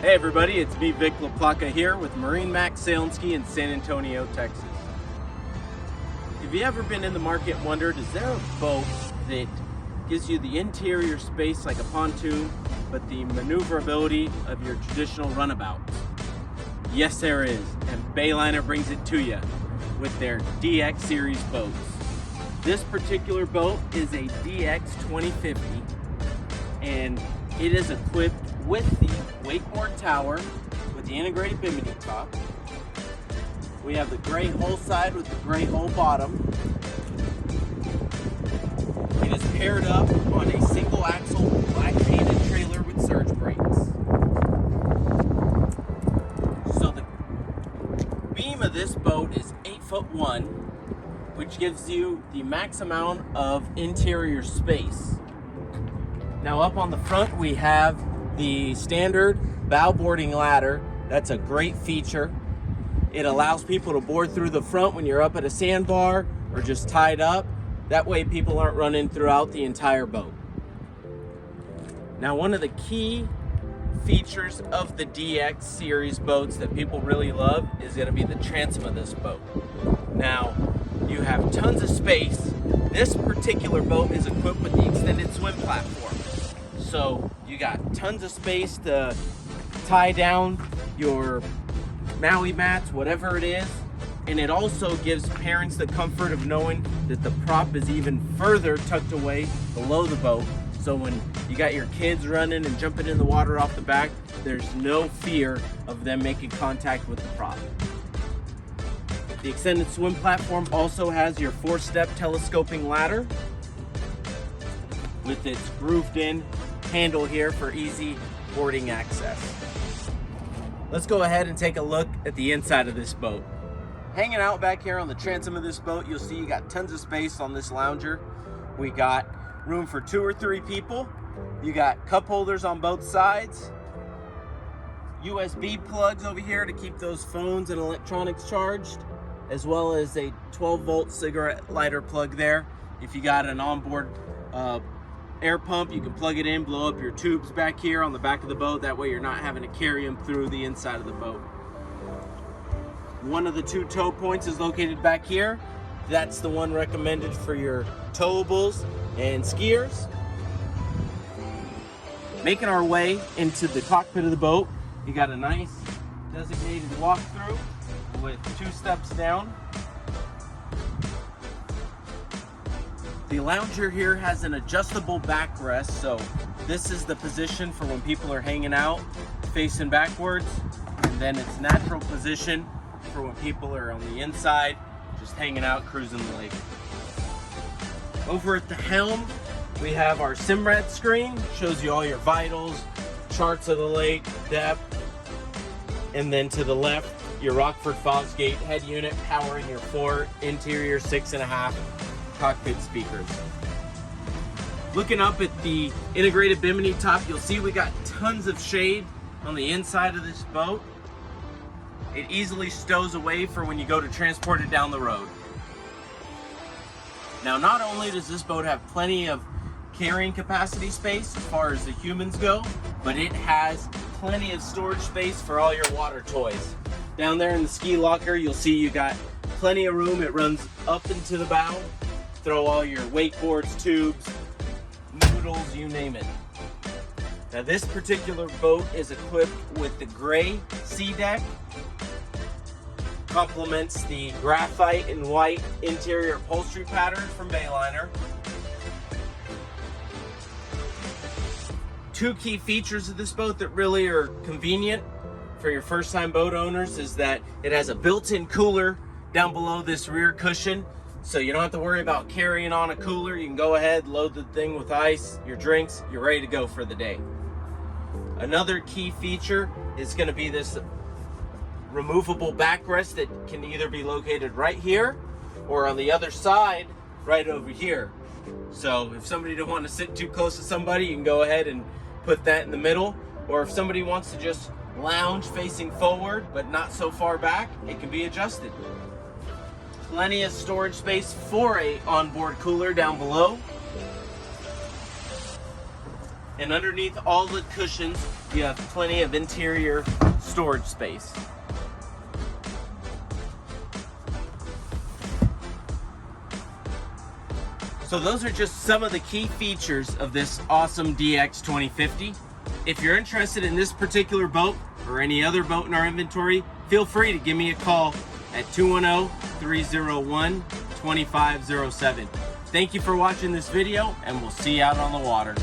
Hey everybody, it's me, Vic La Placa here with Marine Max Sail and Ski in San Antonio, Texas. Have you ever been in the market and wondered, is there a boat that gives you the interior space like a pontoon, but the maneuverability of your traditional runabout? Yes, there is, and Bayliner brings it to you with their DX series boats. This particular boat is a DX2050, and it is equipped with the wakeboard tower with the integrated bimini top. We have the gray hull side with the gray hull bottom. It is paired up on a single axle black painted trailer with surge brakes. So the beam of this boat is 8'1", which gives you the max amount of interior space. Now up on the front we have the standard bow boarding ladder. That's a great feature. It allows people to board through the front when you're up at a sandbar or just tied up. That way people aren't running throughout the entire boat. Now one of the key features of the DX series boats that people really love is going to be the transom of this boat. Now you have tons of space. This particular boat is equipped with the extended swim platform. So you got tons of space to tie down your Maui mats, whatever it is. And it also gives parents the comfort of knowing that the prop is even further tucked away below the boat. So when you got your kids running and jumping in the water off the back, there's no fear of them making contact with the prop. The extended swim platform also has your 4-step telescoping ladder with its grooved in handle here for easy boarding access. Let's go ahead and take a look at the inside of this boat. Hanging out back here on the transom of this boat, you'll see you got tons of space on this lounger. We got room for 2 or 3 people. You got cup holders on both sides. USB plugs over here to keep those phones and electronics charged, as well as a 12-volt cigarette lighter plug there. If you got an onboard air pump, you can plug it in, blow up your tubes back here on the back of the boat. That way you're not having to carry them through the inside of the boat. One of the 2 tow points is located back here. That's the one recommended for your towables and skiers. Making our way into the cockpit of the boat, you got a nice designated walkthrough with 2 steps down. The lounger here has an adjustable backrest, so this is the position for when people are hanging out facing backwards, and then its natural position for when people are on the inside just hanging out cruising the lake. Over at the helm we have our Simrad screen, shows you all your vitals, charts of the lake, depth, and then to the left your Rockford Fosgate head unit powering your 4 interior 6.5 cockpit speakers. Looking up at the integrated bimini top, you'll see we got tons of shade on the inside of this boat. It easily stows away for when you go to transport it down the road. Now, not only does this boat have plenty of carrying capacity space as far as the humans go, but it has plenty of storage space for all your water toys. Down there in the ski locker, you'll see you got plenty of room. It runs up into the bow. Throw all your wakeboards, tubes, noodles, you name it. Now this particular boat is equipped with the gray sea deck. Complements the graphite and white interior upholstery pattern from Bayliner. 2 key features of this boat that really are convenient for your first time boat owners is that it has a built-in cooler down below this rear cushion. So you don't have to worry about carrying on a cooler. You can go ahead, load the thing with ice, your drinks, you're ready to go for the day. Another key feature is going to be this removable backrest that can either be located right here or on the other side right over here. So if somebody don't want to sit too close to somebody, you can go ahead and put that in the middle. Or if somebody wants to just lounge facing forward but not so far back, it can be adjusted. Plenty of storage space for a onboard cooler down below. And underneath all the cushions, you have plenty of interior storage space. So those are just some of the key features of this awesome DX2050. If you're interested in this particular boat or any other boat in our inventory, feel free to give me a call at 210-301-2507. Thank you for watching this video, and we'll see you out on the water.